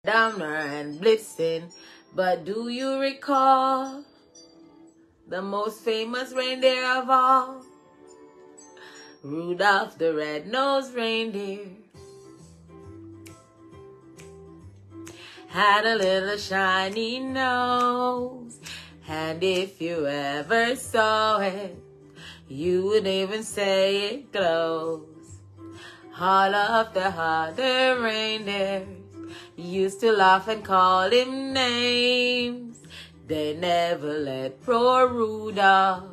Damner and Blitzen. But do you recall the most famous reindeer of all? Rudolph the red-nosed reindeer had a little shiny nose, and if you ever saw it, you would even say it glows. All of the other reindeers used to laugh and call him names. They never let poor Rudolph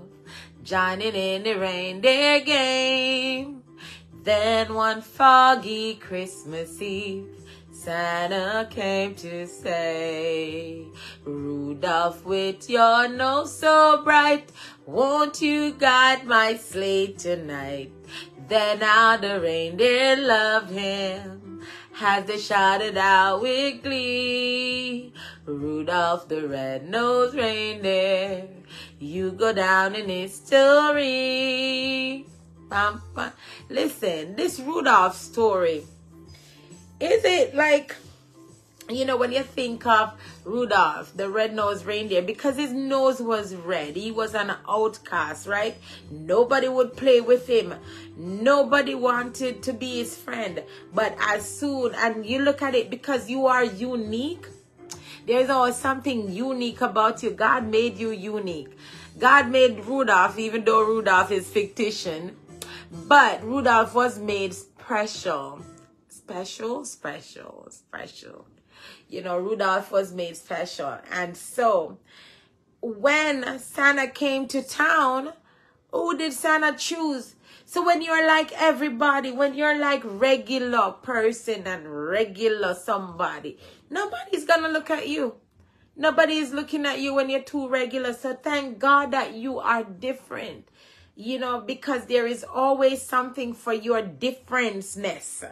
joining in the reindeer game. Then one foggy Christmas Eve, Santa came to say, Rudolph, with your nose so bright, won't you guide my sleigh tonight? Then all the reindeer loved him as they shouted out with glee, Rudolph the red-nosed reindeer, you go down in history. Listen, this Rudolph story, is it like, you know, when you think of Rudolph, the red-nosed reindeer, because his nose was red, he was an outcast, right? Nobody would play with him. Nobody wanted to be his friend. But as soon, and you look at it, because you are unique, there's always something unique about you. God made you unique. God made Rudolph, even though Rudolph is fictitious, but Rudolph was made special. Special. You know, Rudolph was made special. And so, when Santa came to town, who did Santa choose? So when you're like everybody, when you're like regular person and regular somebody, nobody's gonna look at you. Nobody is looking at you when you're too regular. So thank God that you are different. You know, because there is always something for your differenceness.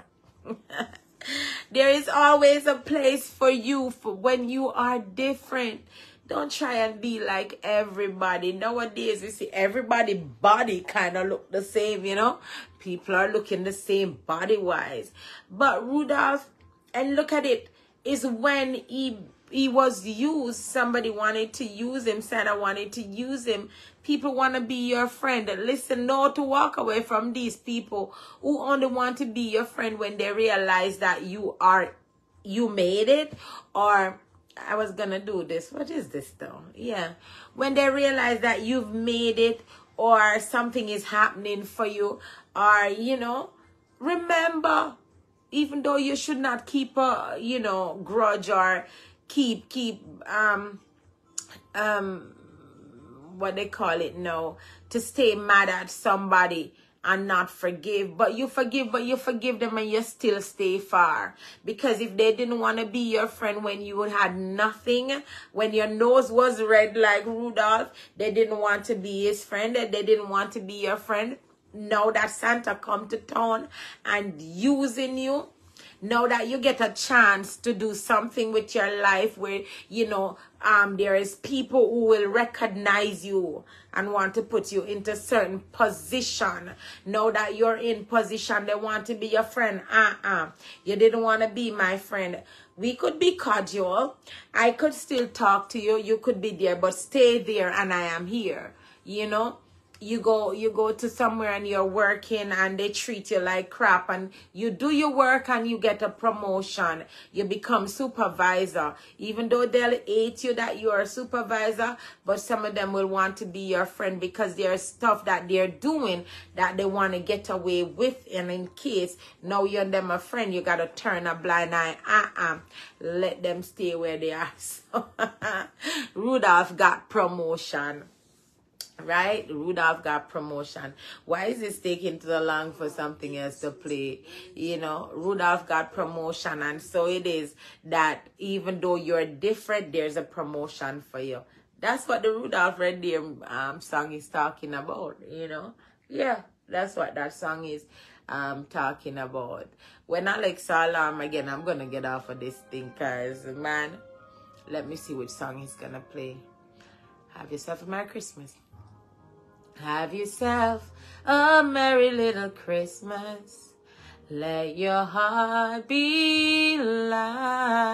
There is always a place for you for when you are different. Don't try and be like everybody. Nowadays, you see everybody's body kind of look the same, you know. People are looking the same body-wise. But Rudolph, and look at it, is when he was used, somebody wanted to use him, Santa wanted to use him. People want to be your friend. Listen, know to walk away from these people who only want to be your friend when they realize that you made it. Or, I was going to do this. What is this though? Yeah. When they realize that you've made it, or something is happening for you, or, you know, remember, even though you should not keep a, you know, grudge, or keep what they call it now, to stay mad at somebody and not forgive. But you forgive them, and you still stay far. Because if they didn't want to be your friend when you had nothing, when your nose was red like Rudolph, they didn't want to be his friend, they didn't want to be your friend. Now that Santa come to town and using you, now that you get a chance to do something with your life where, you know, there is people who will recognize you and want to put you into certain position. Now that you're in position, they want to be your friend. You didn't want to be my friend. We could be cordial. I could still talk to you. You could be there, but stay there and I am here. You know? You go to somewhere and you're working and they treat you like crap, and you do your work and you get a promotion. You become supervisor. Even though they'll hate you that you're a supervisor, but some of them will want to be your friend because there's stuff that they're doing that they want to get away with. And in case now you're them a friend, you got to turn a blind eye. Let them stay where they are. So, Rudolph got promotion. Right? Rudolph got promotion. Why is this taking too long for something else to play? You know, Rudolph got promotion, and so it is that even though you're different, there's a promotion for you. That's what the Rudolph Reindeer song is talking about, you know? Yeah, that's what that song is talking about. When Alex saw alarm again, I'm going to get off of this thing, because, man, let me see which song he's going to play. Have yourself a Merry Christmas. Have yourself a merry little Christmas. Let your heart be light.